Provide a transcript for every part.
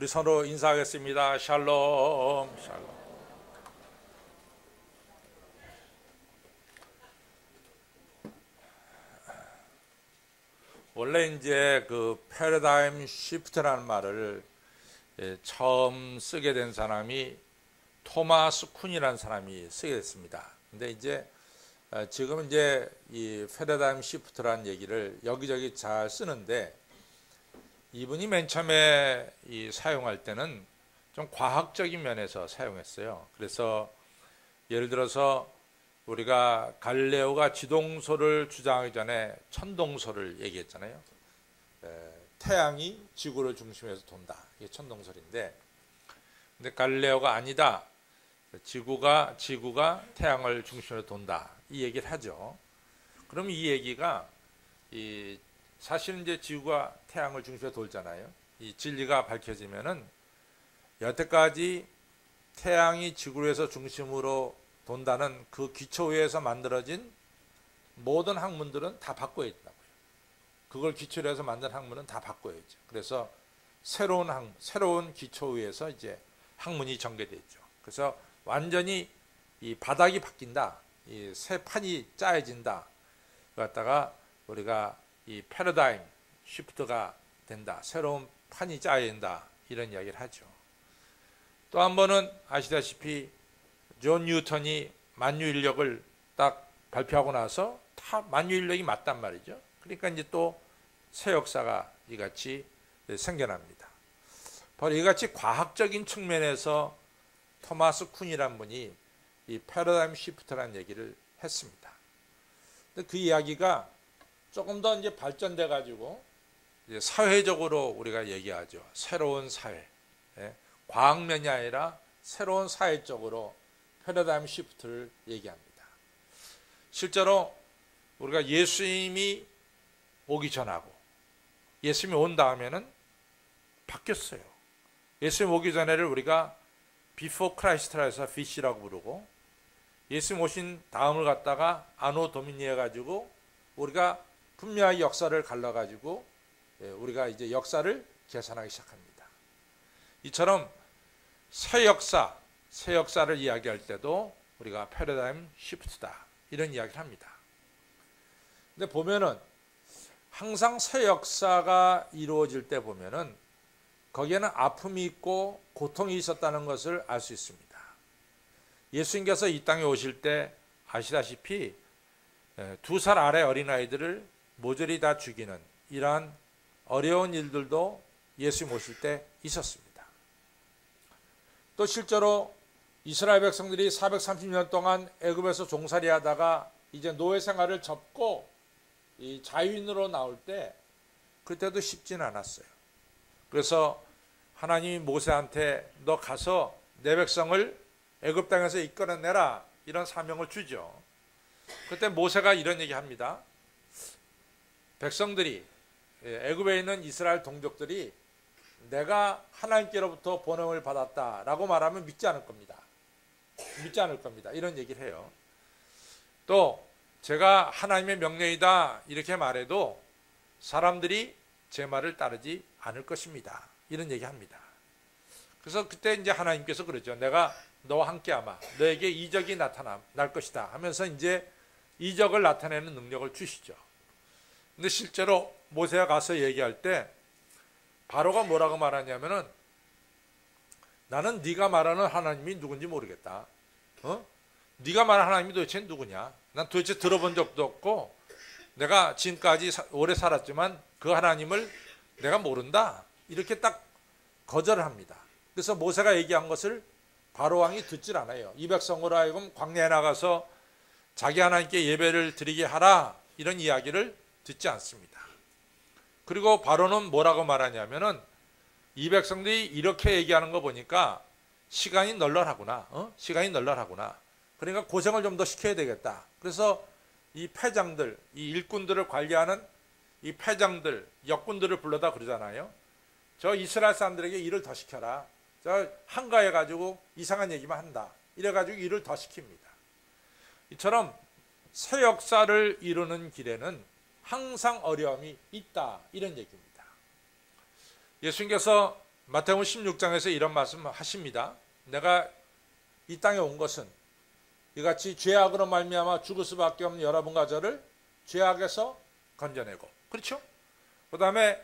우리 서로 인사하겠습니다. 샬롬, 샬롬. 원래 이제 그 패러다임 시프트라는 말을 처음 쓰게 된 사람이 토마스 쿤이라는 사람이 쓰게 됐습니다. 근데 이제 지금 이제 이 패러다임 시프트라는 얘기를 여기저기 잘 쓰는데, 이분이 맨 처음에 사용할 때는 좀 과학적인 면에서 사용했어요. 그래서 예를 들어서 우리가 갈릴레오가 지동설을 주장하기 전에 천동설을 얘기했잖아요. 태양이 지구를 중심에서 돈다. 이게 천동설인데, 근데 갈릴레오가 아니다. 지구가 태양을 중심으로 돈다. 이 얘기를 하죠. 그럼 이 얘기가 사실은 이제 지구가 태양을 중심으로 돌잖아요. 이 진리가 밝혀지면은 여태까지 태양이 지구에서 중심으로 돈다는 그 기초 위에서 만들어진 모든 학문들은 다 바꿔야 된다고요. 그걸 기초로 해서 만든 학문은 다 바꿔야죠. 그래서 새로운 기초 위에서 이제 학문이 전개되죠. 그래서 완전히 이 바닥이 바뀐다. 이 새 판이 짜여진다. 갖다가 우리가 이 패러다임 시프트가 된다. 새로운 판이 짜여진다. 이런 이야기를 하죠. 또 한 번은 아시다시피 존 뉴턴이 만유인력을 딱 발표하고 나서 다 만유인력이 맞단 말이죠. 그러니까 이제 또 새 역사가 이같이 생겨납니다. 바로 이같이 과학적인 측면에서 토마스 쿤이란 분이 이 패러다임 시프트라는 얘기를 했습니다. 근데 그 이야기가 조금 더 이제 발전돼 가지고 이제 사회적으로 우리가 얘기하죠. 새로운 사회, 과학면이 아니라 새로운 사회적으로 패러다임 시프트를 얘기합니다. 실제로 우리가 예수님이 오기 전하고 예수님이 온 다음에는 바뀌었어요. 예수님 오기 전에를 우리가 비포 크라이스트라 해서 BC라고 부르고, 예수님 오신 다음을 갖다가 아노 도미니 해가지고 우리가 분명하게 역사를 갈라가지고 우리가 이제 역사를 계산하기 시작합니다. 이처럼 새 역사를 이야기할 때도 우리가 패러다임 시프트다. 이런 이야기를 합니다. 근데 보면은 항상 새 역사가 이루어질 때 보면은 거기에는 아픔이 있고 고통이 있었다는 것을 알 수 있습니다. 예수님께서 이 땅에 오실 때 아시다시피 2살 아래 어린아이들을 모조리 다 죽이는 이러한 어려운 일들도 예수님 오실 때 있었습니다. 또 실제로 이스라엘 백성들이 430년 동안 애굽에서 종살이 하다가 이제 노예 생활을 접고 이 자유인으로 나올 때 그때도 쉽지는 않았어요. 그래서 하나님이 모세한테 너 가서 내 백성을 애굽 땅에서 이끌어내라 이런 사명을 주죠. 그때 모세가 이런 얘기합니다. 백성들이, 애굽에 있는 이스라엘 동족들이 내가 하나님께로부터 번영을 받았다라고 말하면 믿지 않을 겁니다. 이런 얘기를 해요. 또 제가 하나님의 명령이다 이렇게 말해도 사람들이 제 말을 따르지 않을 것입니다. 이런 얘기합니다. 그래서 그때 이제 하나님께서 그러죠. 내가 너와 함께하마. 너에게 이적이 나타날 것이다 하면서 이제 이적을 나타내는 능력을 주시죠. 근데 실제로 모세가 가서 얘기할 때 바로가 뭐라고 말하냐면은 나는 네가 말하는 하나님이 누군지 모르겠다. 네가 말하는 하나님이 도대체 누구냐? 난 도대체 들어본 적도 없고 내가 지금까지 오래 살았지만 그 하나님을 내가 모른다. 이렇게 딱 거절을 합니다. 그래서 모세가 얘기한 것을 바로 왕이 듣질 않아요. 이 백성으로 하여금 광야에 나가서 자기 하나님께 예배를 드리게 하라 이런 이야기를 듣지 않습니다. 그리고 바로는 뭐라고 말하냐면은 이 백성들이 이렇게 얘기하는 거 보니까 시간이 널널하구나. 그러니까 고생을 좀 더 시켜야 되겠다. 그래서 이 패장들, 이 일꾼들을 관리하는 이 패장들, 역군들을 불러다 그러잖아요. 저 이스라엘 사람들에게 일을 더 시켜라. 저 한가해가지고 이상한 얘기만 한다. 이래가지고 일을 더 시킵니다. 이처럼 새 역사를 이루는 길에는 항상 어려움이 있다. 이런 얘기입니다. 예수님께서 마태복음 16장에서 이런 말씀 하십니다. 내가 이 땅에 온 것은 이같이 죄악으로 말미암아 죽을 수밖에 없는 여러분과 저를 죄악에서 건져내고, 그렇죠? 그 다음에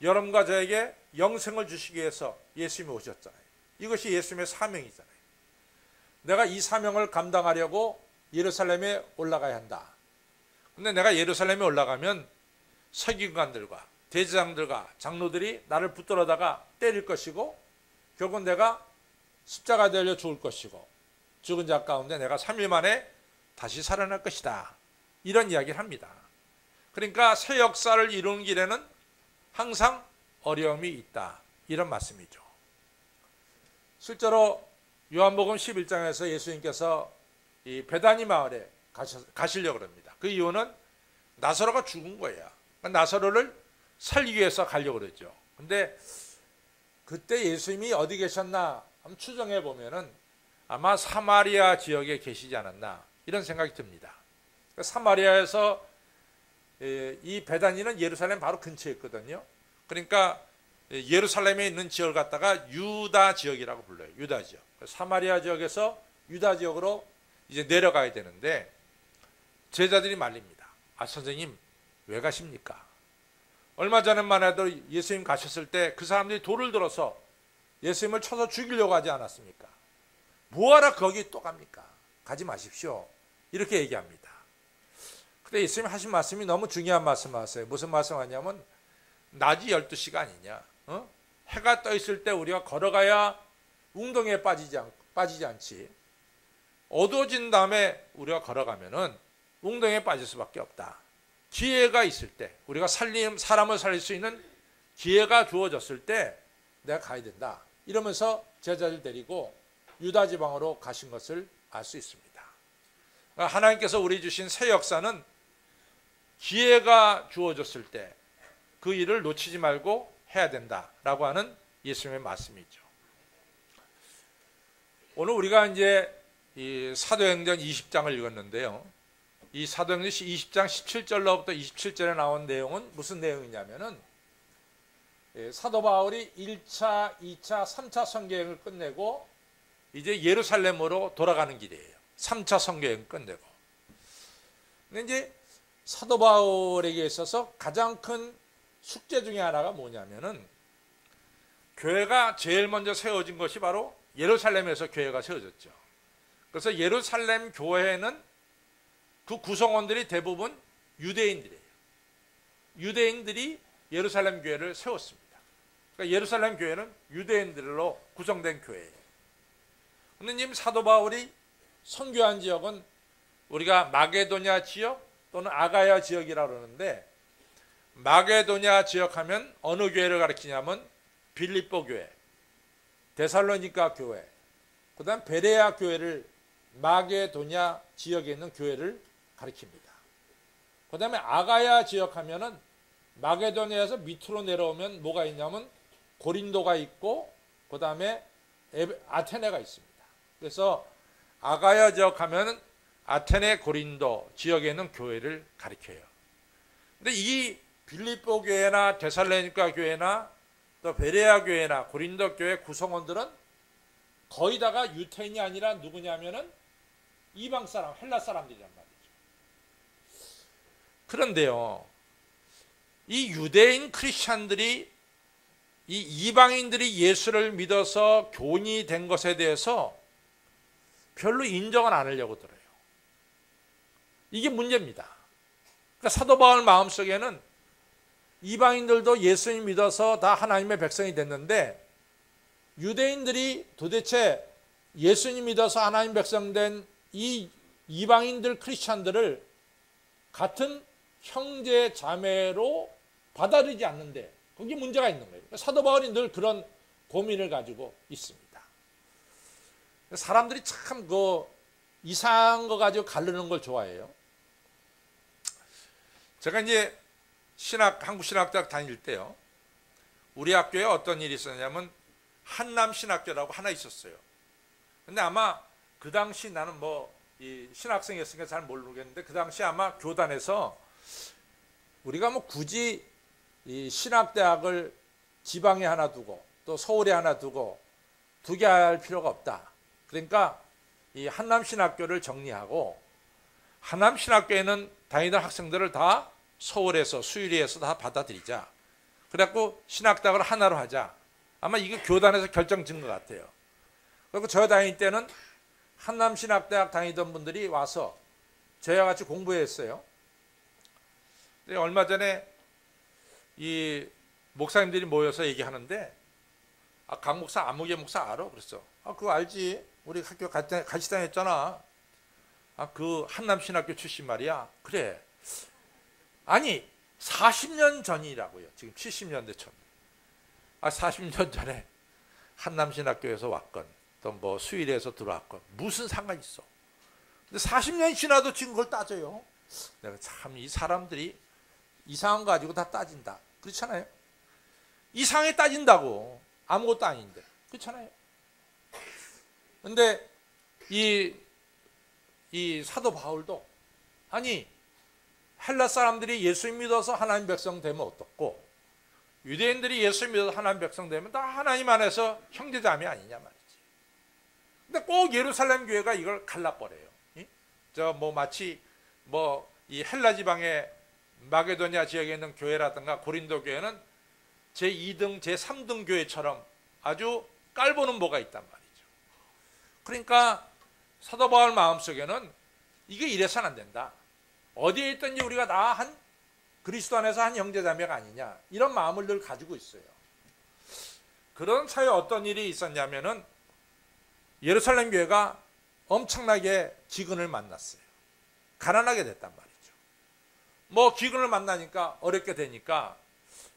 여러분과 저에게 영생을 주시기 위해서 예수님이 오셨잖아요. 이것이 예수님의 사명이잖아요. 내가 이 사명을 감당하려고 예루살렘에 올라가야 한다. 근데 내가 예루살렘에 올라가면 서기관들과 대제사장들과 장로들이 나를 붙들어다가 때릴 것이고, 결국 내가 십자가 되려 죽을 것이고, 죽은 자 가운데 내가 3일 만에 다시 살아날 것이다. 이런 이야기를 합니다. 그러니까 새 역사를 이루는 길에는 항상 어려움이 있다. 이런 말씀이죠. 실제로 요한복음 11장에서 예수님께서 이 베다니 마을에 가시려고 합니다. 그 이유는 나사로가 죽은 거예요. 나사로를 살리기 위해서 가려고 그러죠. 근데 그때 예수님이 어디 계셨나 한번 추정해 보면은 아마 사마리아 지역에 계시지 않았나 이런 생각이 듭니다. 사마리아에서 이 베다니는 예루살렘 바로 근처에 있거든요. 그러니까 예루살렘에 있는 지역을 갖다가 유다 지역이라고 불러요. 유다 지역. 사마리아 지역에서 유다 지역으로 이제 내려가야 되는데 제자들이 말립니다. 아, 선생님 왜 가십니까? 얼마 전에만 해도 예수님 가셨을 때 그 사람들이 돌을 들어서 예수님을 쳐서 죽이려고 하지 않았습니까? 뭐하러 거기 또 갑니까? 가지 마십시오. 이렇게 얘기합니다. 근데 예수님 하신 말씀이 너무 중요한 말씀 하세요. 무슨 말씀 하냐면 낮이 12시가 아니냐. 해가 떠 있을 때 우리가 걸어가야 웅덩이에 빠지지 않지. 어두워진 다음에 우리가 걸어가면은 웅덩이에 빠질 수밖에 없다. 기회가 있을 때 우리가 사람을 살릴 수 있는 기회가 주어졌을 때 내가 가야 된다. 이러면서 제자를 데리고 유다 지방으로 가신 것을 알 수 있습니다. 하나님께서 우리 주신 새 역사는 기회가 주어졌을 때 그 일을 놓치지 말고 해야 된다라고 하는 예수님의 말씀이죠. 오늘 우리가 이제 이 사도행전 20장을 읽었는데요. 이 사도행전 20장 17절로부터 27절에 나온 내용은 무슨 내용이냐면은 사도 바울이 1차, 2차, 3차 선교행을 끝내고 이제 예루살렘으로 돌아가는 길이에요. 3차 선교행 끝내고. 근데 이제 사도 바울에게 있어서 가장 큰 숙제 중에 하나가 뭐냐면은 교회가 제일 먼저 세워진 것이 바로 예루살렘에서 교회가 세워졌죠. 그래서 예루살렘 교회는 그 구성원들이 대부분 유대인들이에요. 유대인들이 예루살렘 교회를 세웠습니다. 그러니까 예루살렘 교회는 유대인들로 구성된 교회예요. 그런데 지금 사도 바울이 선교한 지역은 우리가 마게도냐 지역 또는 아가야 지역이라고 그러는데, 마게도냐 지역 하면 어느 교회를 가리키냐면 빌립보 교회, 데살로니가 교회, 그 다음 베레아 교회를 마게도냐 지역에 있는 교회를 가리킵니다. 그 다음에 아가야 지역 하면은 마게도냐에서 밑으로 내려오면 뭐가 있냐면 고린도가 있고 그 다음에 아테네가 있습니다. 그래서 아가야 지역 하면은 아테네, 고린도 지역에 있는 교회를 가리켜요. 근데 이 빌립보 교회나 데살로니가 교회나 또 베레아 교회나 고린도 교회 구성원들은 거의 다가 유태인이 아니라 누구냐면은 이방 사람, 헬라 사람들이란 말이죠. 그런데요, 이 유대인 크리스찬들이 이 이방인들이 예수를 믿어서 교인이 된 것에 대해서 별로 인정을 안 하려고 들어요. 이게 문제입니다. 그러니까 사도 바울 마음속에는 이방인들도 예수님 믿어서 다 하나님의 백성이 됐는데 유대인들이 도대체 예수님 믿어서 하나님 백성 된 이 이방인들 크리스찬들을 같은 형제 자매로 받아들이지 않는데 거기 문제가 있는 거예요. 사도 바울이 늘 그런 고민을 가지고 있습니다. 사람들이 참 그 이상한 거 가지고 가르는 걸 좋아해요. 제가 이제 한국 신학대학 다닐 때요, 우리 학교에 어떤 일이 있었냐면 한남 신학교라고 하나 있었어요. 근데 아마 그 당시 나는 이 신학생이었으니까 잘 모르겠는데 그 당시 아마 교단에서 우리가 굳이 이 신학대학을 지방에 하나 두고 또 또 서울에 하나 두고 두 개 할 필요가 없다. 그러니까 이 한남신학교를 정리하고 한남신학교에는 다니던 학생들을 다 서울에서 수유리에서 다 받아들이자. 그래갖고 신학대학을 하나로 하자. 아마 이게 교단에서 결정진 것 같아요. 그리고 저 다닐 때는 한남신학대학 다니던 분들이 와서 저희와 같이 공부했어요. 근데 얼마 전에 이 목사님들이 모여서 얘기하는데, 강 목사, 안무개 목사 알아? 그랬어. 그거 알지? 우리 학교 같이 다녔잖아. 그 한남신학교 출신 말이야. 그래. 아니 40년 전이라고요. 지금 70년대 전. 40년 전에 한남신학교에서 왔건 또 뭐 수일에서 들어왔건 무슨 상관 있어. 근데 40년이 지나도 지금 그걸 따져요. 내가 참 이 사람들이 이상한 거 가지고 다 따진다. 그렇잖아요. 이상하게 따진다고. 아무것도 아닌데. 그렇잖아요. 근데 이 사도 바울도 아니 헬라 사람들이 예수 믿어서 하나님 백성 되면 어떻고 유대인들이 예수 믿어서 하나님 백성 되면 다 하나님 안에서 형제자매 아니냐 말이지. 근데 꼭 예루살렘 교회가 이걸 갈라버려요. 저 뭐 마치 뭐 이 헬라 지방의 마게도냐 지역에 있는 교회라든가 고린도 교회는 제2등, 제3등 교회처럼 아주 깔보는 뭐가 있단 말이죠. 그러니까 사도 바울 마음속에는 이게 이래서는 안 된다. 어디에 있든지 우리가 다 한 그리스도 안에서 한 형제자매가 아니냐 이런 마음을 늘 가지고 있어요. 그런 차에 어떤 일이 있었냐면은 예루살렘 교회가 엄청나게 기근을 만났어요. 가난하게 됐단 말이죠. 뭐 기근을 만나니까 어렵게 되니까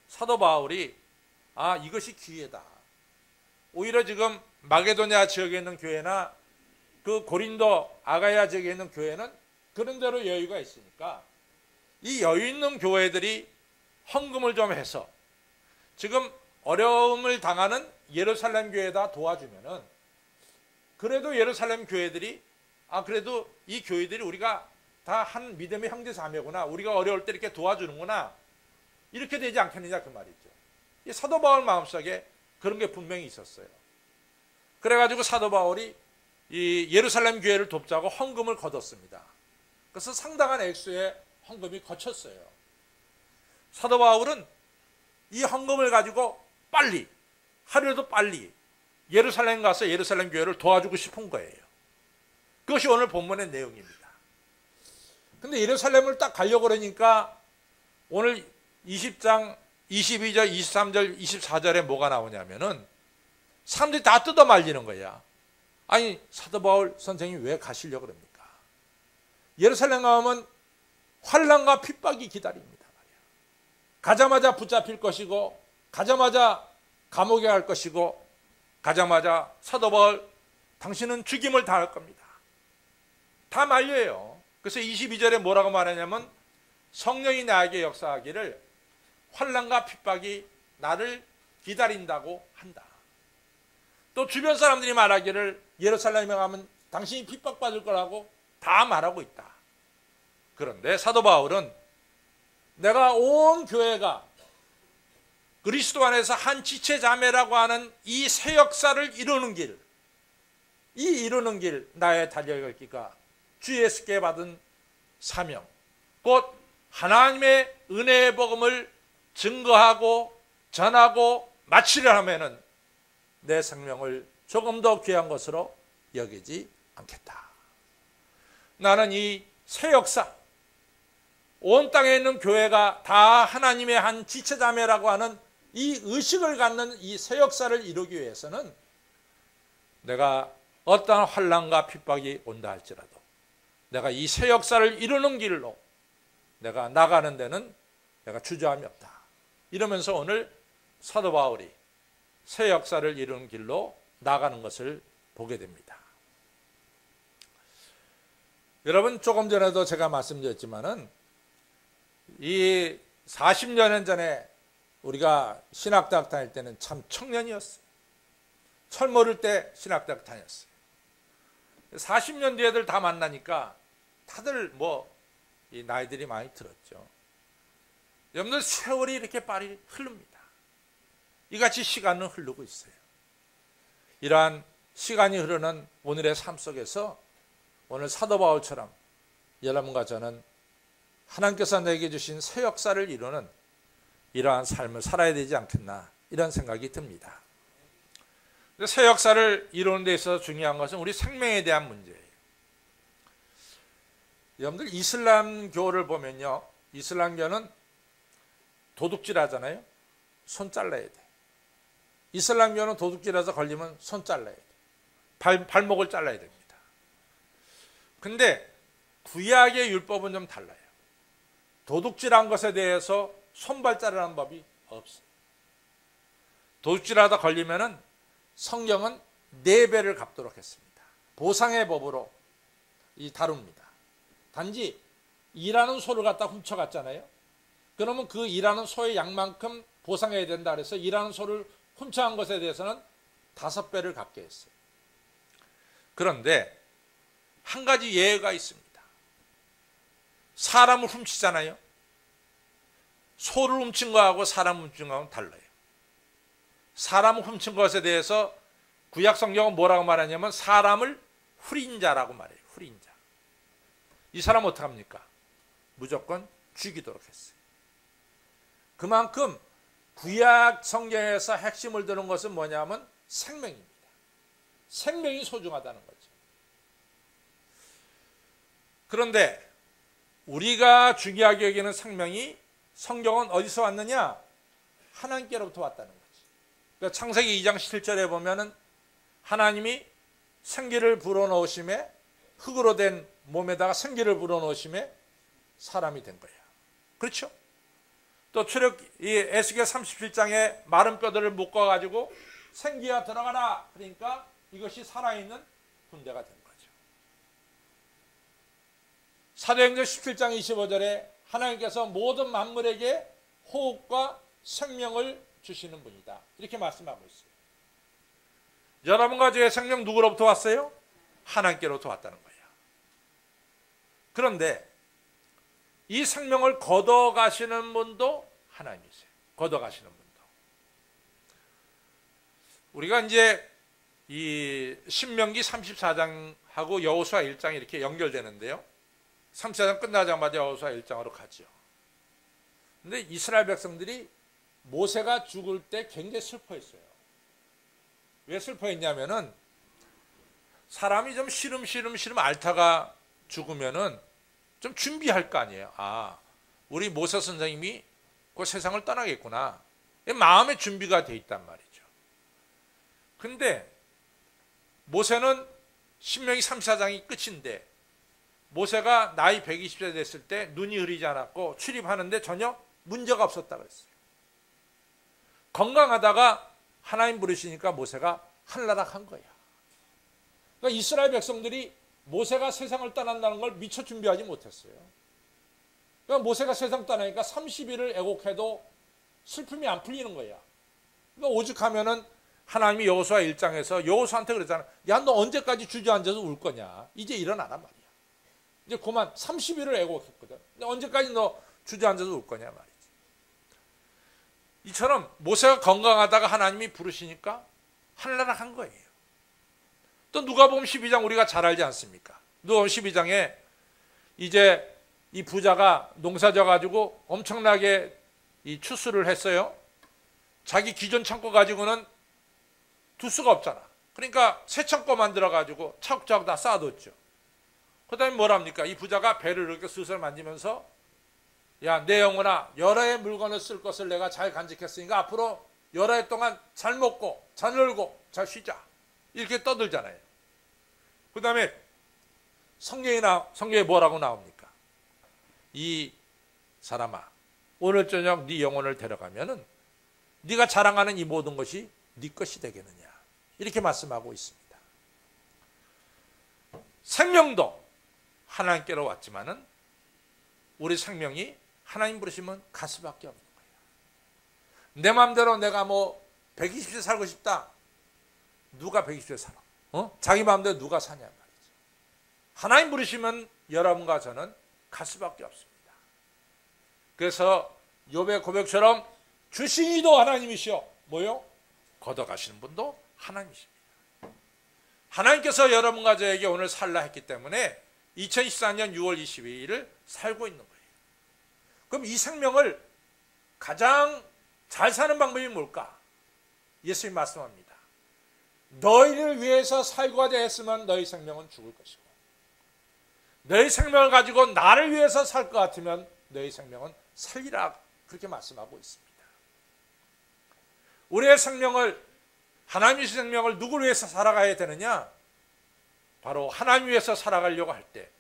사도 바울이 이것이 기회다. 오히려 지금 마게도냐 지역에 있는 교회나 그 고린도 아가야 지역에 있는 교회는 그런 대로 여유가 있으니까 이 여유 있는 교회들이 헌금을 좀 해서 지금 어려움을 당하는 예루살렘 교회에다 도와주면은 그래도 예루살렘 교회들이 그래도 이 교회들이 우리가 다 한 믿음의 형제 자매구나. 우리가 어려울 때 이렇게 도와주는구나. 이렇게 되지 않겠느냐 그 말이죠. 이 사도 바울 마음속에 그런 게 분명히 있었어요. 그래가지고 사도 바울이 이 예루살렘 교회를 돕자고 헌금을 거뒀습니다. 그래서 상당한 액수의 헌금이 거쳤어요. 사도 바울은 이 헌금을 가지고 빨리 하루라도 빨리 예루살렘 가서 예루살렘 교회를 도와주고 싶은 거예요. 그것이 오늘 본문의 내용입니다. 근데 예루살렘을 딱 가려고 그러니까 오늘 20장 22절, 23절, 24절에 뭐가 나오냐면은 사람들이 다 뜯어 말리는 거야. 아니 사도 바울 선생님 왜 가시려고 그럽니까? 예루살렘 가면 환난과 핍박이 기다립니다. 가자마자 붙잡힐 것이고 가자마자 감옥에 갈 것이고 가자마자 사도 바울 당신은 죽임을 당할 겁니다. 다 말려요. 그래서 22절에 뭐라고 말하냐면 성령이 나에게 역사하기를 환난과 핍박이 나를 기다린다고 한다. 또 주변 사람들이 말하기를 예루살렘에 가면 당신이 핍박받을 거라고 다 말하고 있다. 그런데 사도 바울은 내가 온 교회가 그리스도 안에서 한 지체 자매라고 하는 이 새 역사를 이루는 길, 이 이루는 길 나의 달려갈 기가 주 예수께 받은 사명, 곧 하나님의 은혜의 복음을 증거하고 전하고 마치려 하면은 내 생명을 조금 더 귀한 것으로 여기지 않겠다. 나는 이 새 역사, 온 땅에 있는 교회가 다 하나님의 한 지체자매라고 하는 이 의식을 갖는 이 새 역사를 이루기 위해서는 내가 어떠한 환난과 핍박이 온다 할지라도 내가 이 새 역사를 이루는 길로 내가 나가는 데는 내가 주저함이 없다. 이러면서 오늘 사도 바울이 새 역사를 이루는 길로 나가는 것을 보게 됩니다. 여러분 조금 전에도 제가 말씀드렸지만은 이 40년 전에 우리가 신학대학 다닐 때는 참 청년이었어요. 철모를 때 신학대학 다녔어요. 40년 뒤에들 다 만나니까 다들 이 나이들이 많이 들었죠. 여러분들 세월이 이렇게 빨리 흐릅니다. 이같이 시간은 흐르고 있어요. 이러한 시간이 흐르는 오늘의 삶 속에서 오늘 사도 바울처럼 여러분과 저는 하나님께서 내게 주신 새 역사를 이루는 이러한 삶을 살아야 되지 않겠나, 이런 생각이 듭니다. 새 역사를 이루는 데 있어서 중요한 것은 우리 생명에 대한 문제예요. 여러분들 이슬람교를 보면요, 이슬람교는 도둑질 하잖아요. 손 잘라야 돼. 이슬람교는 도둑질해서 걸리면 손 잘라야 돼. 발목을 잘라야 됩니다. 근데 구약의 율법은 좀 달라요. 도둑질한 것에 대해서 손발 자르는 법이 없어요. 도둑질하다 걸리면은 성경은 4배를 갚도록 했습니다. 보상의 법으로 다룹니다. 단지 일하는 소를 갖다 훔쳐갔잖아요. 그러면 그 일하는 소의 양만큼 보상해야 된다 그래서 일하는 소를 훔쳐간 것에 대해서는 5배를 갚게 했어요. 그런데 한 가지 예외가 있습니다. 사람을 훔치잖아요. 소를 훔친 거하고 사람을 훔친 거하고는 달라요. 사람을 훔친 것에 대해서 구약 성경은 뭐라고 말하냐면 사람을 후린 자라고 말해요. 후린 자. 이 사람 어떡합니까? 무조건 죽이도록 했어요. 그만큼 구약 성경에서 핵심을 두는 것은 뭐냐면 생명입니다. 생명이 소중하다는 거죠. 그런데 우리가 중요하게 여기는 생명이 성경은 어디서 왔느냐? 하나님께로부터 왔다는 거지. 그러니까 창세기 2장 7절에 보면은 하나님이 생기를 불어넣으심에 흙으로 된 몸에다가 생기를 불어넣으심에 사람이 된 거예요. 그렇죠? 또 에스겔 37장에 마른 뼈들을 묶어가지고 생기가 들어가라. 그러니까 이것이 살아있는 군대가 된 거죠. 사도행전 17장 25절에 하나님께서 모든 만물에게 호흡과 생명을 주시는 분이다. 이렇게 말씀하고 있어요. 여러분과 저의 생명 누구로부터 왔어요? 하나님께로부터 왔다는 거예요. 그런데 이 생명을 걷어가시는 분도 하나님이세요. 걷어가시는 분도. 우리가 이제 이 신명기 34장하고 여호수아 1장이 이렇게 연결되는데요. 34장 끝나자마자 여호수아 1장으로 가죠. 근데 이스라엘 백성들이 모세가 죽을 때 굉장히 슬퍼했어요. 왜 슬퍼했냐면은 사람이 좀 시름시름 앓다가 죽으면은 좀 준비할 거 아니에요. 아, 우리 모세 선생님이 그 세상을 떠나겠구나. 마음의 준비가 돼 있단 말이죠. 근데 모세는 신명기 34장이 끝인데 모세가 나이 120세 됐을 때 눈이 흐리지 않았고 출입하는데 전혀 문제가 없었다 그랬어요. 건강하다가 하나님 부르시니까 모세가 한나락한 거야. 그러니까 이스라엘 백성들이 모세가 세상을 떠난다는 걸 미처 준비하지 못했어요. 그러니까 모세가 세상 떠나니까 30일을 애곡해도 슬픔이 안 풀리는 거야. 그러니까 오죽하면은 하나님이 여호수아 1장에서 여호수아한테 그랬잖아. 야, 너 언제까지 주저앉아서 울 거냐? 이제 일어나란 말이야. 이제 그만 30일을 애곡했거든. 근데 언제까지 너 주저앉아서 울 거냐 말이지. 이처럼 모세가 건강하다가 하나님이 부르시니까 한나락한 거예요. 또 누가복음 12장 우리가 잘 알지 않습니까? 누가복음 12장에 이제 이 부자가 농사져 가지고 엄청나게 이 추수를 했어요. 자기 기존 창고 가지고는 둘 수가 없잖아. 그러니까 새 창고 만들어 가지고 차곡차곡 다 쌓아뒀죠. 그 다음에 뭐랍니까? 이 부자가 배를 이렇게 슬슬 만지면서 야, 내 영혼아, 여러 해 물건을 쓸 것을 내가 잘 간직했으니까 앞으로 여러 해 동안 잘 먹고 잘 놀고 잘 쉬자. 이렇게 떠들잖아요. 그 다음에 성경에 뭐라고 나옵니까? 이 사람아, 오늘 저녁 네 영혼을 데려가면은 네가 자랑하는 이 모든 것이 네 것이 되겠느냐. 이렇게 말씀하고 있습니다. 생명도 하나님께로 왔지만은 우리 생명이 하나님 부르시면 갈 수밖에 없는 거예요. 내 마음대로 내가 120세 살고 싶다. 누가 120세 살아? 자기 마음대로 누가 사냐 말이죠. 하나님 부르시면 여러분과 저는 갈 수밖에 없습니다. 그래서 욥의 고백처럼 주신 이도 하나님이시오. 뭐요? 걷어가시는 분도 하나님이십니다. 하나님께서 여러분과 저에게 오늘 살라 했기 때문에 2014년 6월 22일을 살고 있는 거예요. 그럼 이 생명을 가장 잘 사는 방법이 뭘까? 예수님이 말씀합니다. 너희를 위해서 살고 하자 했으면 너희 생명은 죽을 것이고, 너희 생명을 가지고 나를 위해서 살 것 같으면 너희 생명은 살리라, 그렇게 말씀하고 있습니다. 우리의 생명을, 하나님의 생명을 누구를 위해서 살아가야 되느냐? 바로 하나님 위해서 살아가려고 할 때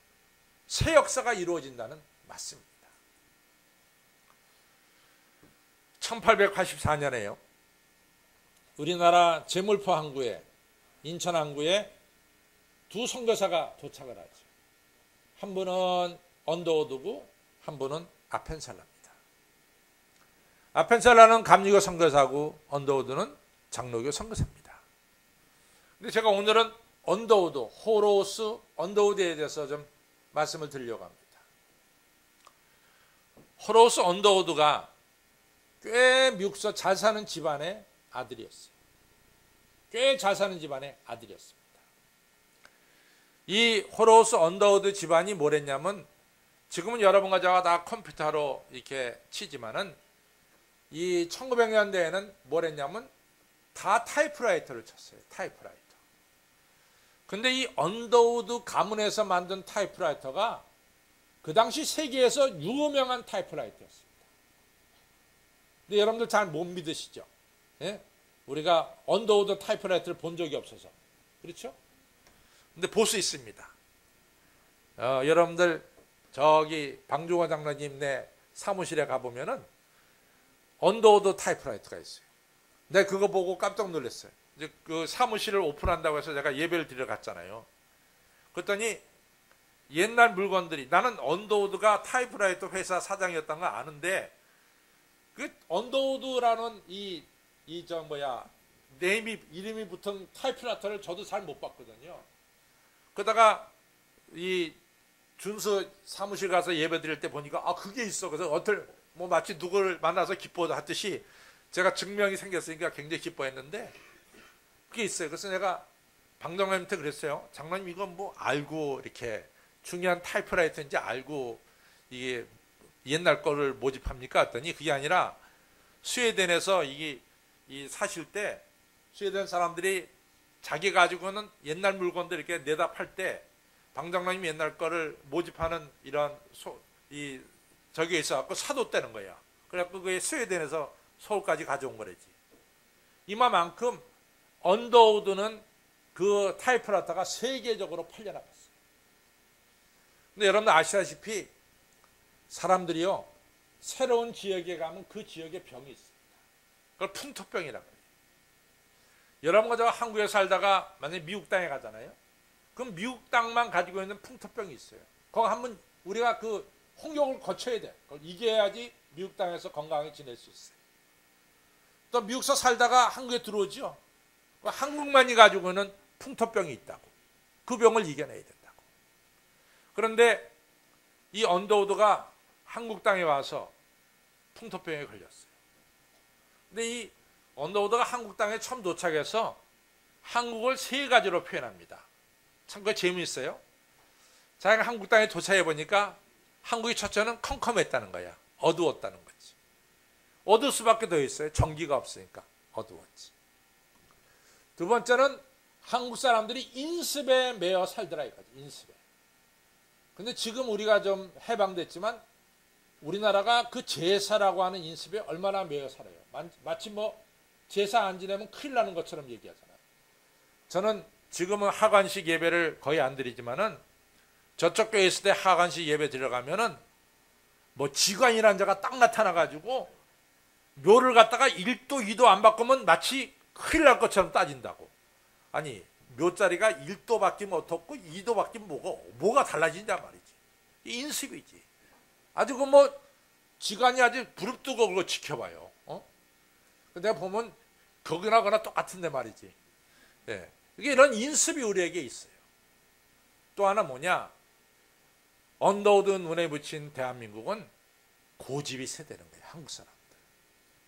새 역사가 이루어진다는 말씀입니다. 1884년에요. 우리나라 제물포 항구에, 인천 항구에 두 선교사가 도착을 하죠. 한 분은 언더우드고 한 분은 아펜셀라입니다. 아펜셀라는 감리교 선교사고 언더우드는 장로교 선교사입니다. 근데 제가 오늘은 언더우드, 호로스 언더우드에 대해서 좀 말씀을 드리려고 합니다. 호로스 언더우드가 꽤 미국서 잘 사는 집안의 아들이었어요. 꽤 잘 사는 집안의 아들이었습니다. 이 호로스 언더우드 집안이 뭐랬냐면, 지금은 여러분과 저가 다 컴퓨터로 이렇게 치지만은 이 1900년대에는 뭐랬냐면 다 타이프라이터를 쳤어요. 타이프라이터. 근데 이 언더우드 가문에서 만든 타이프라이터가 그 당시 세계에서 유명한 타이프라이터였습니다. 근데 여러분들 잘 못 믿으시죠? 예? 우리가 언더우드 타이프라이터를 본 적이 없어서. 그렇죠? 근데 볼 수 있습니다. 여러분들 저기 방종원 장로님네 사무실에 가보면은 언더우드 타이프라이터가 있어요. 내가 그거 보고 깜짝 놀랐어요. 이제 그 사무실을 오픈한다고 해서 제가 예배를 드리러 갔잖아요. 그랬더니 옛날 물건들이, 나는 언더우드가 타이프라이터 회사 사장이었던 거 아는데, 그 언더우드라는 네임이, 이름이 붙은 타이프라이터를 저도 잘 못 봤거든요. 그러다가 이 준수 사무실 가서 예배 드릴 때 보니까 그게 있어. 그래서 뭐 마치 누구를 만나서 기뻐하듯이 제가 증명이 생겼으니까 굉장히 기뻐했는데 그게 있어요. 그래서 내가 방장님한테 그랬어요. 장로님, 이건 뭐 알고 이렇게 중요한 타이프라이터인지 알고 이게 옛날 거를 모집합니까? 했더니 그게 아니라 스웨덴에서 이 사실 때 스웨덴 사람들이 자기 가지고는 옛날 물건들 이렇게 내다 팔 때 방장로님이 옛날 거를 모집하는 이런 저기에 있어갖고 사뒀다는 거야. 그래갖고 그게 스웨덴에서 서울까지 가져온 거래지. 이만큼 언더우드는 그 타이프라이터가 세계적으로 팔려나갔어요. 근데 여러분들 아시다시피 사람들이요, 새로운 지역에 가면 그 지역에 병이 있습니다. 그걸 풍토병이라고 해요. 여러분과 저 한국에 살다가 만약에 미국 땅에 가잖아요. 그럼 미국 땅만 가지고 있는 풍토병이 있어요. 거기 한번 우리가 그 홍역을 거쳐야 돼. 그걸 이겨야지 미국 땅에서 건강하게 지낼 수 있어요. 또 미국서 살다가 한국에 들어오죠. 한국만이 가지고 있는 풍토병이 있다고. 그 병을 이겨내야 된다고. 그런데 이 언더우드가 한국 땅에 와서 풍토병에 걸렸어요. 근데 이 언더우드가 한국 땅에 처음 도착해서 한국을 세 가지로 표현합니다. 참 그거 재미있어요. 자기가 한국 땅에 도착해 보니까 한국의 첫째는 컴컴했다는 거야. 어두웠다는 거지. 어두울 수밖에 더 있어요. 전기가 없으니까 어두웠지. 두 번째는 한국 사람들이 인습에 매여 살더라 이거지. 인습에. 근데 지금 우리가 좀 해방됐지만 우리나라가 그 제사라고 하는 인습에 얼마나 매여 살아요. 마치 뭐 제사 안 지내면 큰일 나는 것처럼 얘기하잖아요. 저는 지금은 하관식 예배를 거의 안 드리지만은 저쪽 교회 있을 때 하관식 예배 들어가면은 뭐 지관이라는 자가 딱 나타나가지고 묘를 갖다가 1도 2도 안 바꾸면 마치 큰일 날 것처럼 따진다고. 아니 묘자리가 1도 바뀌면 어떻고 2도 바뀌면 뭐가 달라진단 말이지. 인습이지. 아주 그 뭐 지관이 아주 부릅뜨고 그거 지켜봐요. 내가 보면 거기나 똑같은데 말이지. 예. 이게 이런 인습이 우리에게 있어요. 또 하나 뭐냐? 언더우드 눈에 붙인 대한민국은 고집이 세대는 거예요.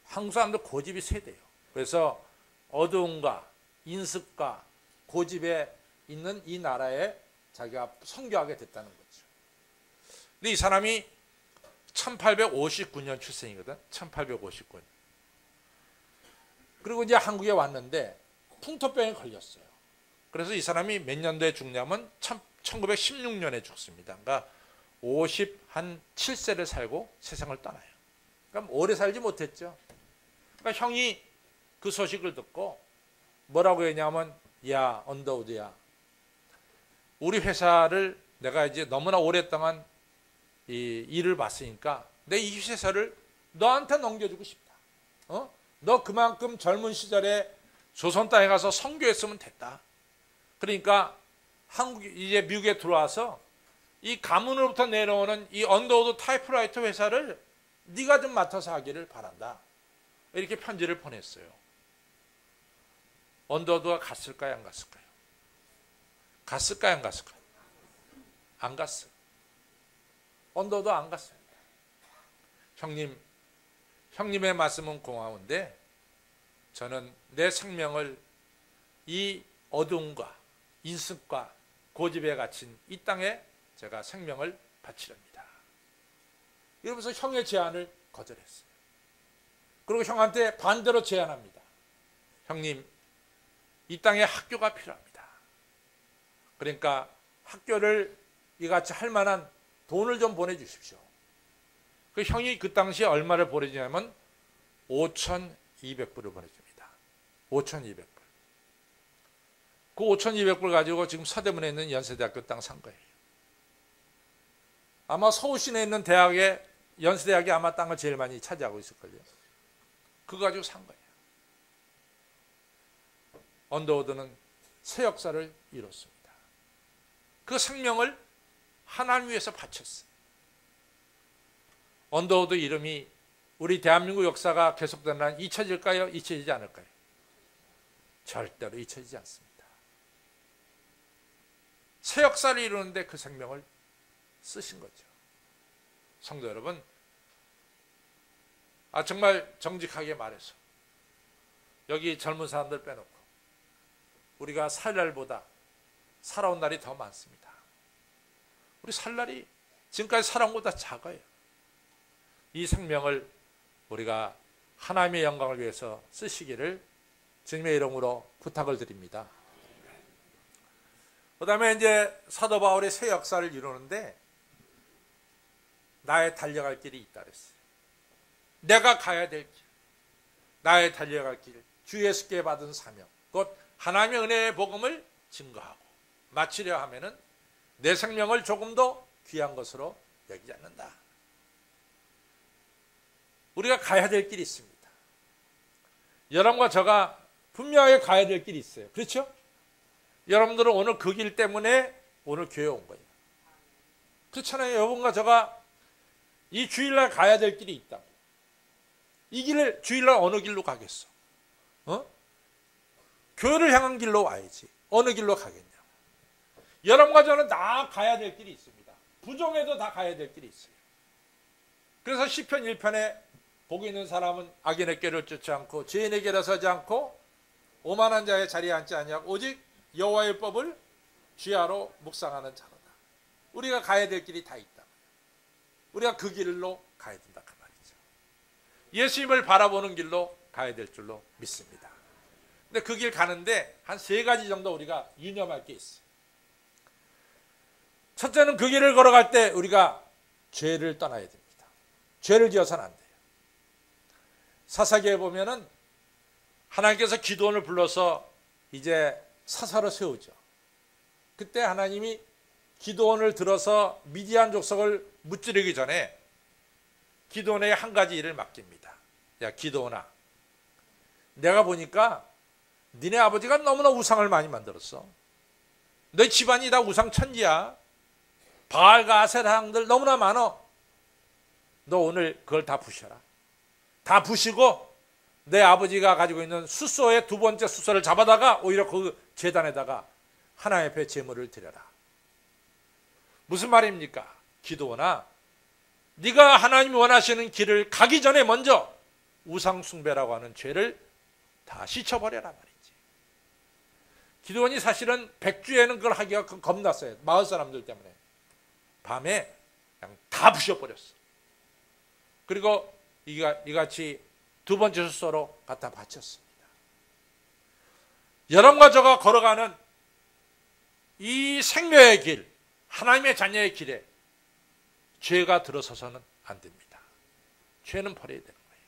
한국 사람들 고집이 세대요. 그래서 어두움과 인습과 고집에 있는 이 나라에 자기가 선교하게 됐다는 거죠. 근데 이 사람이 1859년 출생이거든. 1859년. 그리고 이제 한국에 왔는데 풍토병에 걸렸어요. 그래서 이 사람이 몇 년도에 죽냐면 1916년에 죽습니다. 그러니까 57세를 살고 세상을 떠나요. 그러니까 오래 살지 못했죠. 그러니까 형이 그 소식을 듣고 뭐라고 했냐면, 야, 언더우드야, 우리 회사를 내가 이제 너무나 오랫동안 이 일을 봤으니까 내 이 회사를 너한테 넘겨주고 싶다. 너 그만큼 젊은 시절에 조선 땅에 가서 선교했으면 됐다. 그러니까 이제 미국에 들어와서 이 가문으로부터 내려오는 이 언더우드 타이프라이터 회사를 네가 좀 맡아서 하기를 바란다. 이렇게 편지를 보냈어요. 언더우드가 갔을까요, 안 갔을까요? 갔을까요, 안 갔을까요? 안 갔어요. 언더우드 안 갔어요. 형님의 말씀은 고마운데 저는 내 생명을 이 어둠과 인습과 고집에 갇힌 이 땅에 제가 생명을 바치렵니다. 이러면서 형의 제안을 거절했어요. 그리고 형한테 반대로 제안합니다. 형님, 이 땅에 학교가 필요합니다. 그러니까 학교를 이같이 할 만한 돈을 좀 보내주십시오. 그 형이 그 당시에 얼마를 보내주냐면 5,200불을 보내줍니다. 5,200불. 그 5,200불 가지고 지금 서대문에 있는 연세대학교 땅 산 거예요. 아마 서울시내에 있는 대학에 연세대학이 아마 땅을 제일 많이 차지하고 있을걸요. 그거 가지고 산 거예요. 언더우드는 새 역사를 이뤘습니다. 그 생명을 하나님 위해서 바쳤어요. 언더우드 이름이 우리 대한민국 역사가 계속되는 한 잊혀질까요? 잊혀지지 않을까요? 절대로 잊혀지지 않습니다. 새 역사를 이루는데 그 생명을 쓰신 거죠. 성도 여러분, 정말 정직하게 말해서 여기 젊은 사람들 빼놓고 우리가 살 날보다 살아온 날이 더 많습니다. 우리 살 날이 지금까지 살아온 것보다 작아요. 이 생명을 우리가 하나님의 영광을 위해서 쓰시기를 주님의 이름으로 부탁을 드립니다. 그 다음에 이제 사도 바울의 새 역사를 이루는데 나의 달려갈 길이 있다 그랬어요. 내가 가야 될 길, 나의 달려갈 길, 주 예수께 받은 사명, 곧 하나님의 은혜의 복음을 증거하고 마치려 하면은 내 생명을 조금 더 귀한 것으로 여기지 않는다. 우리가 가야 될 길이 있습니다. 여러분과 저가 분명하게 가야 될 길이 있어요. 그렇죠? 여러분들은 오늘 그 길 때문에 오늘 교회 온 거예요. 그렇잖아요. 여러분과 저가 이 주일날 가야 될 길이 있다고. 이 길을 주일날 어느 길로 가겠어? 교회를 향한 길로 와야지. 어느 길로 가겠냐? 여러분과 저는 다 가야 될 길이 있습니다. 부정해도 다 가야 될 길이 있어요. 그래서 시편 1편에 복이 있는 사람은 악인의 꾀를 쫓지 않고 죄인의 길에 서지 않고 오만한 자의 자리에 앉지 아니하고 오직 여호와의 법을 주야로 묵상하는 자로다. 우리가 가야 될 길이 다 있다. 우리가 그 길로 가야 된다 그 말이죠. 예수님을 바라보는 길로 가야 될 줄로 믿습니다. 근데 그 길 가는데 한 3가지 정도 우리가 유념할 게 있어요. 첫째는 그 길을 걸어갈 때 우리가 죄를 떠나야 됩니다. 죄를 지어서는 안 돼요. 사사기에 보면은 하나님께서 기드온을 불러서 이제 사사로 세우죠. 그때 하나님이 기드온을 들어서 미디안 족속을 무찌르기 전에 기드온에게 한 가지 일을 맡깁니다. 야, 기드온아, 내가 보니까 니네 아버지가 너무나 우상을 많이 만들었어. 너희 집안이 다 우상 천지야. 바알과 아세라항들 너무나 많어. 너 오늘 그걸 다 부셔라. 다 부시고 내 아버지가 가지고 있는 숫소의 2번째 숫소를 잡아다가 오히려 그 제단에다가 하나님 앞에 제물을 드려라. 무슨 말입니까? 기도나 네가 하나님이 원하시는 길을 가기 전에 먼저 우상 숭배라고 하는 죄를 다 씻어버려라 말이지. 기드온이 사실은 백주에는 그걸 하기가 겁났어요. 마을 사람들 때문에. 밤에 그냥 다 부셔버렸어. 그리고 이같이 두 번째 숫소로 갖다 바쳤습니다. 여러분과 저가 걸어가는 이 생명의 길, 하나님의 자녀의 길에 죄가 들어서서는 안 됩니다. 죄는 버려야 되는 거예요.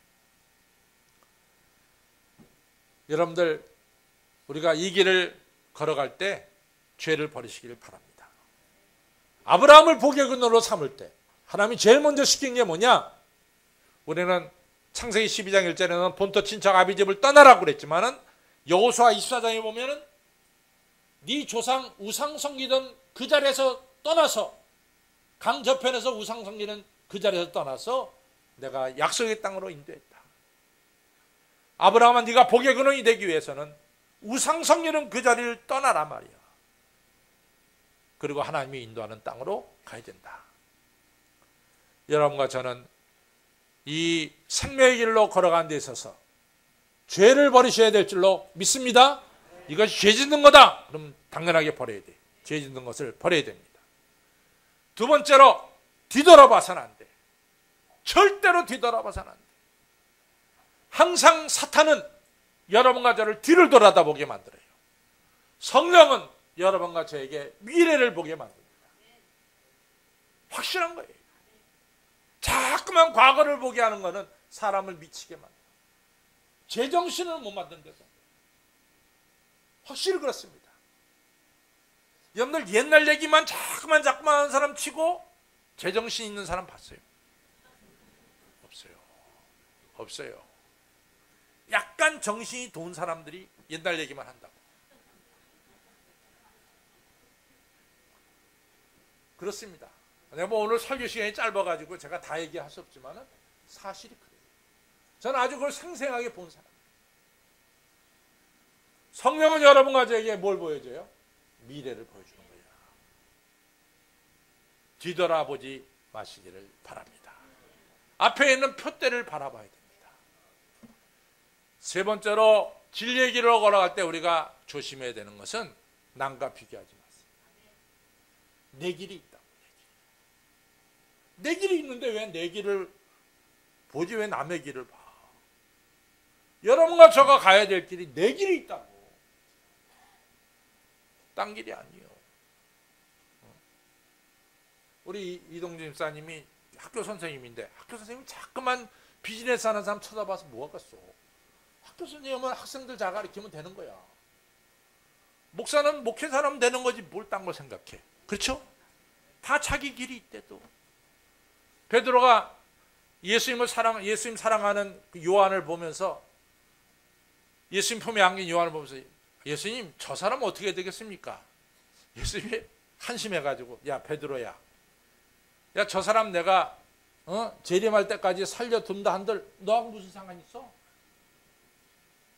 여러분들, 우리가 이 길을 걸어갈 때 죄를 버리시기를 바랍니다. 아브라함을 복의 근원으로 삼을 때 하나님이 제일 먼저 시킨 게 뭐냐? 우리는 창세기 12장 1절에는 본토 친척 아비집을 떠나라고 그랬지만은 여호수아 24장에 보면은 네 조상 우상 섬기던 그 자리에서 떠나서, 강 저편에서 우상 섬기는 그 자리에서 떠나서 내가 약속의 땅으로 인도했다. 아브라함아, 네가 복의 근원이 되기 위해서는 우상 섬기는 그 자리를 떠나라 말이야. 그리고 하나님이 인도하는 땅으로 가야 된다. 여러분과 저는 이 생명의 길로 걸어가는 데 있어서 죄를 버리셔야 될 줄로 믿습니다. 이것이 죄 짓는 거다. 그럼 당연하게 버려야 돼. 죄 짓는 것을 버려야 됩니다. 두 번째로, 뒤돌아봐서는 안 돼. 절대로 뒤돌아봐서는 안 돼. 항상 사탄은 여러분과 저를 뒤를 돌아다보게 만들어요. 성령은 여러분과 저에게 미래를 보게 만듭니다. 확실한 거예요. 자꾸만 과거를 보게 하는 것은 사람을 미치게 만들어요. 제정신을 못 만든대요. 확실히 그렇습니다. 여러분들 옛날 얘기만 자꾸만 하는 사람 치고 제정신 있는 사람 봤어요? 없어요. 약간 정신이 돈 사람들이 옛날 얘기만 한다고. 그렇습니다. 내가 뭐 오늘 설교 시간이 짧아가지고 제가 다 얘기할 수 없지만 사실이 그래요. 저는 아주 그걸 생생하게 본 사람. 성령은 여러분과 저에게 뭘 보여줘요? 미래를 보여주는 거예요. 뒤돌아보지 마시기를 바랍니다. 앞에 있는 표대를 바라봐야 됩니다. 세 번째로, 진리의 길로 걸어갈 때 우리가 조심해야 되는 것은 남과 비교하지 마세요. 내 길이 있다고. 내 길이 있는데 왜 내 길을 보지, 왜 남의 길을 봐? 여러분과 저가 가야 될 길이 내 길이 있다고. 딴 길이 아니에요. 우리 이동준 집사님이 학교 선생님인데 학교 선생님이 자꾸만 비즈니스 하는 사람 쳐다봐서 뭐 하겠어. 학교 선생님은 학생들 잘 가르치면 되는 거야. 목사는 목회사라면 되는 거지 뭘 딴 걸 생각해. 그렇죠? 다 자기 길이 있대도. 베드로가 예수님 사랑하는 요한을 보면서, 예수님 품에 안긴 요한을 보면서, 예수님, 저 사람 어떻게 되겠습니까? 예수님이 한심해가지고, 야 베드로야, 야 저 사람 내가 재림할 때까지 살려둔다 한들 너하고 무슨 상관 있어?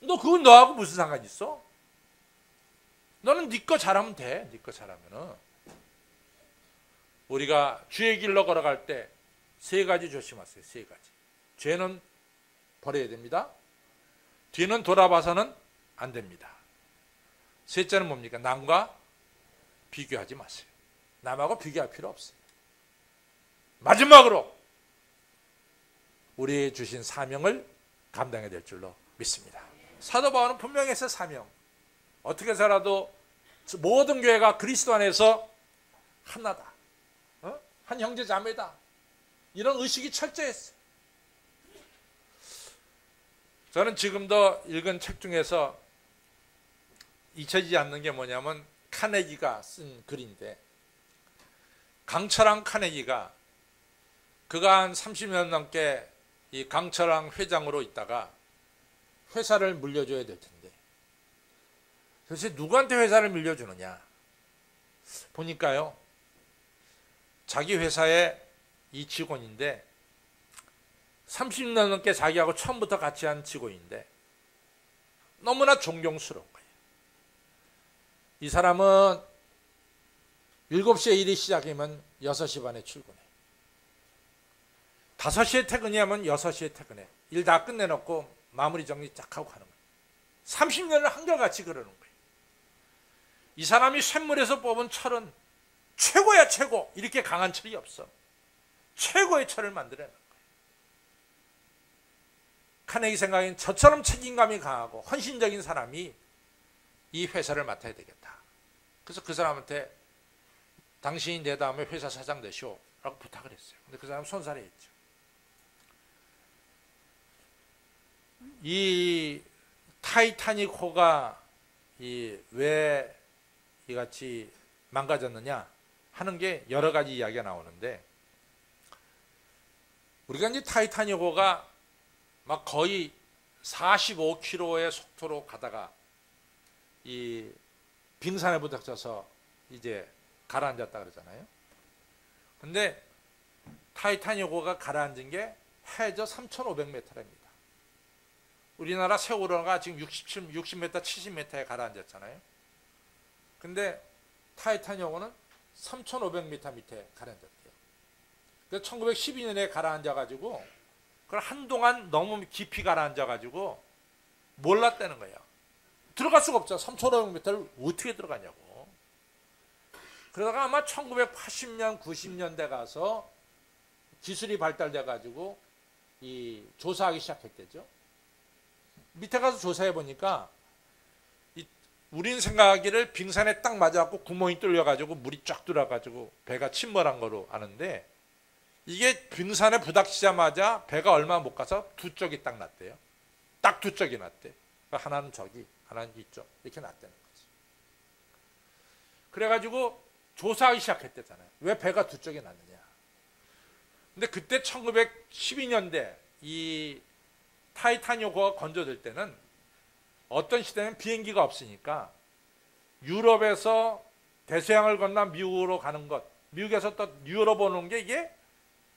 너 그건 너하고 무슨 상관 있어? 너는 네 거 잘하면 돼. 네 거 잘하면은. 우리가 주의 길로 걸어갈 때 세 가지 조심하세요. 세 가지. 죄는 버려야 됩니다. 뒤는 돌아봐서는 안 됩니다. 셋째는 뭡니까? 남과 비교하지 마세요. 남하고 비교할 필요 없어요. 마지막으로 우리의 주신 사명을 감당해야 될 줄로 믿습니다. 사도 바울은 분명히 했어요. 사명. 어떻게 해서라도 모든 교회가 그리스도 안에서 하나다. 한 형제 자매다. 이런 의식이 철저했어요. 저는 지금도 읽은 책 중에서 잊혀지지 않는 게 뭐냐면 카네기가 쓴 글인데, 강철왕 카네기가 그가 한 30년 넘게 이 강철왕 회장으로 있다가 회사를 물려줘야 될 텐데 도대체 누구한테 회사를 물려주느냐 보니까요, 자기 회사의 이 직원인데 30년 넘게 자기하고 처음부터 같이 한 직원인데 너무나 존경스러운 거예요. 이 사람은 7시에 일이 시작이면 6시 반에 출근해. 5시에 퇴근이하면 6시에 퇴근해. 일 다 끝내놓고 마무리 정리 쫙 하고 가는 거예요. 30년을 한결같이 그러는 거예요. 이 사람이 쇳물에서 뽑은 철은 최고야 최고. 이렇게 강한 철이 없어. 최고의 철을 만들어낸 거예요. 카네기 생각엔 저처럼 책임감이 강하고 헌신적인 사람이 이 회사를 맡아야 되겠다. 그래서 그 사람한테 당신이 내 다음에 회사 사장 되시오 라고 부탁을 했어요. 근데 그 사람 손살했죠. 이 타이타닉호가 왜 이같이 망가졌느냐 하는 게 여러 가지 이야기가 나오는데, 우리가 이제 타이타닉호가 막 거의 45km의 속도로 가다가 이 빙산에 부닥쳐서 이제 가라앉았다 그러잖아요. 근데 타이타닉호가 가라앉은 게 해저 3,500m입니다. 우리나라 세월호가 지금 60m, 70m에 가라앉았잖아요. 근데 타이타닉호는 3,500m 밑에 가라앉았대요. 그래서 1912년에 가라앉아가지고 그걸 한동안 너무 깊이 가라앉아가지고 몰랐다는 거예요. 들어갈 수가 없잖아. 3,500m를 어떻게 들어가냐고. 그러다가 아마 1980년, 90년대 가서 기술이 발달돼가지고 이 조사하기 시작했겠죠. 밑에 가서 조사해 보니까 우린 생각하기를 빙산에 딱 맞아갖고 구멍이 뚫려가지고 물이 쫙 들어가가지고 배가 침몰한 거로 아는데, 이게 빙산에 부닥치자마자 배가 얼마 못 가서 두 쪽이 딱 났대요. 딱 두 쪽이 났대. 하나는 저기, 하나는 이쪽 이렇게 났다는 거지. 그래가지고 조사하기 시작했대잖아요. 왜 배가 두 쪽이 났느냐. 근데 그때 1912년대 이 타이타닉호가 건조될 때는 어떤 시대는 비행기가 없으니까 유럽에서 대서양을 건너 미국으로 가는 것, 미국에서 또 유럽 오는 게 이게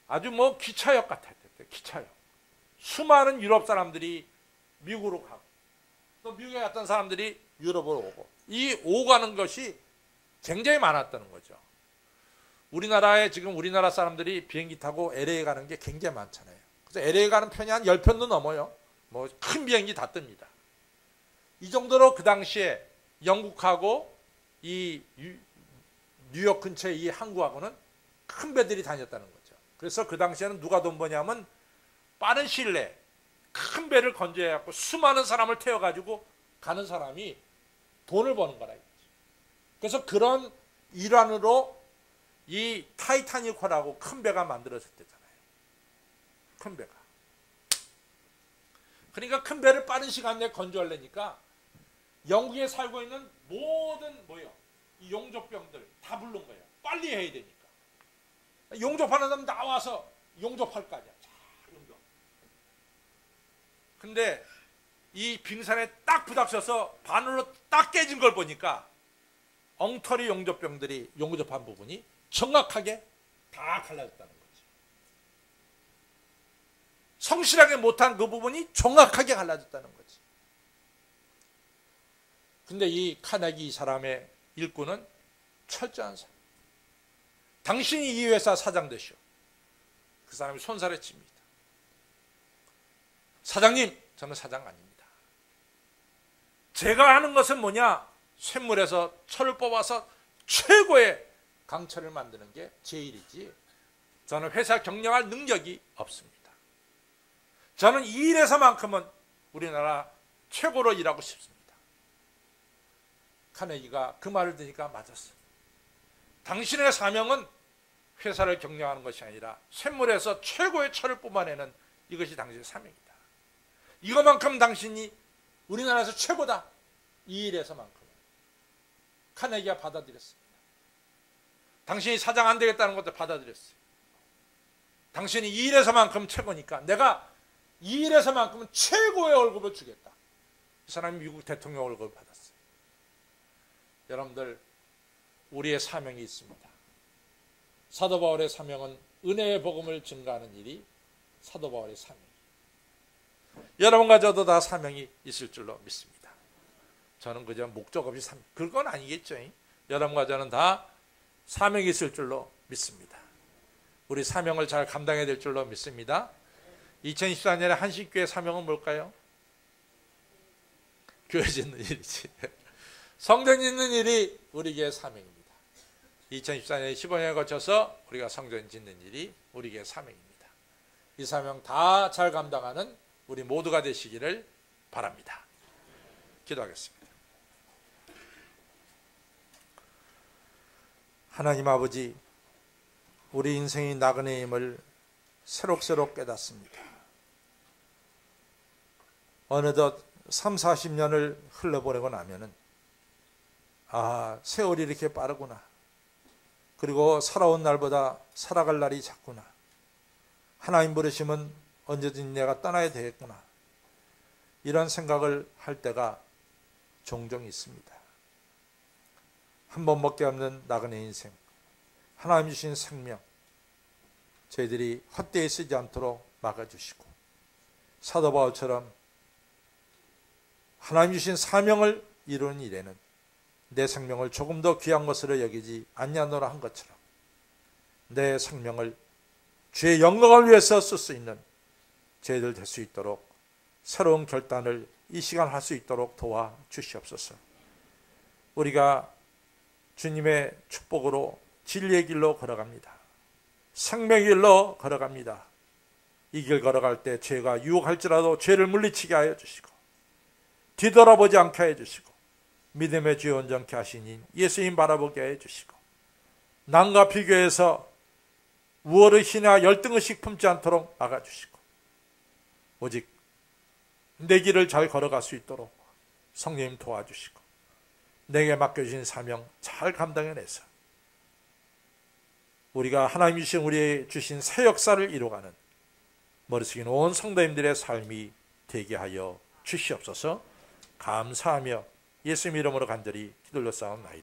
아주 뭐 기차역 같았대. 기차역. 수많은 유럽 사람들이 미국으로 가고 또 미국에 갔던 사람들이 유럽으로 오고, 이 오가는 것이 굉장히 많았다는 거죠. 우리나라에 지금 우리나라 사람들이 비행기 타고 LA 가는 게 굉장히 많잖아요. 그래서 LA 가는 편이 한 10편도 넘어요. 뭐 큰 비행기 다 뜹니다. 이 정도로 그 당시에 영국하고 이 뉴욕 근처의 이 항구하고는 큰 배들이 다녔다는 거죠. 그래서 그 당시에는 누가 돈 버냐면 빠른 시일 내에 큰 배를 건조해갖고 수많은 사람을 태워가지고 가는 사람이 돈을 버는 거라. 그래서 그런 일환으로 이 타이타닉호라고 큰 배가 만들어졌대잖아요. 큰 배가. 그러니까 큰 배를 빠른 시간 내에 건조하려니까 영국에 살고 있는 모든 이 용접병들 다 부른 거예요. 빨리 해야 되니까. 용접하는 사람 나와서 용접할 거 아니야. 자, 용접. 근데 이 빙산에 딱 부닥쳐서 반으로 딱 깨진 걸 보니까 엉터리 용접병들이 용접한 부분이 정확하게 다 갈라졌다는 거지. 성실하게 못한 그 부분이 정확하게 갈라졌다는 거지. 근데 이 카네기 사람의 일꾼은 철저한 사람. 당신이 이 회사 사장 되시오. 그 사람이 손살에 칩니다. 사장님, 저는 사장 아닙니다. 제가 하는 것은 뭐냐? 쇳물에서 철을 뽑아서 최고의 강철을 만드는 게 제 일이지, 저는 회사 경영할 능력이 없습니다. 저는 이 일에서만큼은 우리나라 최고로 일하고 싶습니다. 카네기가 그 말을 들으니까 맞았어. 당신의 사명은 회사를 경영하는 것이 아니라 쇳물에서 최고의 철을 뽑아내는 이것이 당신의 사명이다. 이것만큼 당신이 우리나라에서 최고다. 이 일에서만큼은. 카네기가 받아들였습니다. 당신이 사장 안 되겠다는 것도 받아들였어요. 당신이 이 일에서만큼 최고니까 내가 이 일에서만큼은 최고의 월급을 주겠다. 이 사람이 미국 대통령 월급을 받았어요. 여러분들, 우리의 사명이 있습니다. 사도 바울의 사명은 은혜의 복음을 증가하는 일이 사도 바울의 사명이에요. 여러분과 저도 다 사명이 있을 줄로 믿습니다. 저는 그저 목적 없이 그건 아니겠죠. 여러분과 저는 다 사명이 있을 줄로 믿습니다. 우리 사명을 잘 감당해야 될 줄로 믿습니다. 2024년에 한식교회 사명은 뭘까요? 교회 짓는 일이지. 성전 짓는 일이 우리에게 사명입니다. 2014년 15년에 거쳐서 우리가 성전 짓는 일이 우리에게 사명입니다. 이 사명 다 잘 감당하는 우리 모두가 되시기를 바랍니다. 기도하겠습니다. 하나님 아버지, 우리 인생이 나그네임을 새록새록 깨닫습니다. 어느덧 3, 40년을 흘러보내고 나면은 세월이 이렇게 빠르구나. 그리고 살아온 날보다 살아갈 날이 작구나. 하나님 부르시면 언제든지 내가 떠나야 되겠구나. 이런 생각을 할 때가 종종 있습니다. 한 번밖에 없는 나그네 인생, 하나님 주신 생명, 저희들이 헛되이 쓰지 않도록 막아주시고, 사도 바울처럼 하나님 주신 사명을 이루는 일에는 내 생명을 조금 더 귀한 것으로 여기지 않냐노라 한 것처럼 내 생명을 주의 영광을 위해서 쓸 수 있는 저희들 될 수 있도록 새로운 결단을 이 시간 할 수 있도록 도와주시옵소서. 우리가 주님의 축복으로 진리의 길로 걸어갑니다. 생명의 길로 걸어갑니다. 이 길 걸어갈 때 죄가 유혹할지라도 죄를 물리치게 하여 주시고, 뒤돌아보지 않게 하여 주시고, 믿음의 주여 온전케 하시니 예수님 바라보게 하여 주시고, 남과 비교해서 우월의시나 열등의식 품지 않도록 막아주시고, 오직 내 길을 잘 걸어갈 수 있도록 성령님 도와주시고, 내게 맡겨주신 사명 잘 감당해내서 우리가 하나님 주신 우리의 주신 새 역사를 이루어가는 머리 숙인 온 성도님들의 삶이 되게 하여 주시옵소서. 감사하며 예수님 이름으로 간절히 기도를 쌓옵나이다.